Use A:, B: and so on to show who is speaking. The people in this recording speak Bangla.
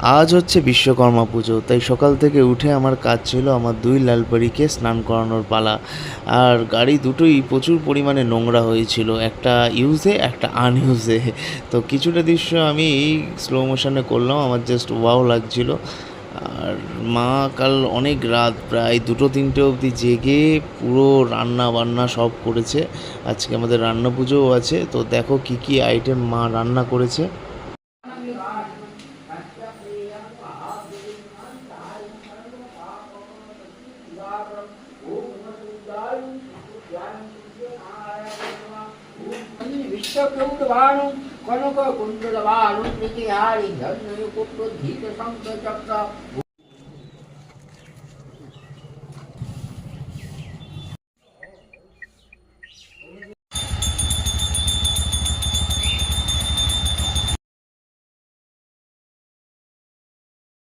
A: আজ হচ্ছে বিশ্বকর্মা পুজো, তাই সকাল থেকে উঠে আমার কাজ ছিল আমার দুই লালপারিকে স্নান করানোর পালা। আর গাড়ি দুটোই প্রচুর পরিমাণে নোংরা হয়েছিল, একটা ইউজে একটা আনইউজে। তো কিছুটা দৃশ্য আমি স্লো মোশনে করলাম, আমার জাস্ট ওয়াও লাগছিল। আর মা কাল অনেক রাত প্রায় 2-3টে অবধি জেগে পুরো রান্না বান্না সব করেছে। আজকে আমাদের রান্না পুজোও আছে, তো দেখো কি কি আইটেম মা রান্না করেছে।
B: বিশ্বপ্রভুর্ভানু কনক কুণ্ডলবারুণ প্রতিহারি ধন্যযুক্ত ধীত শঙ্খ চক্র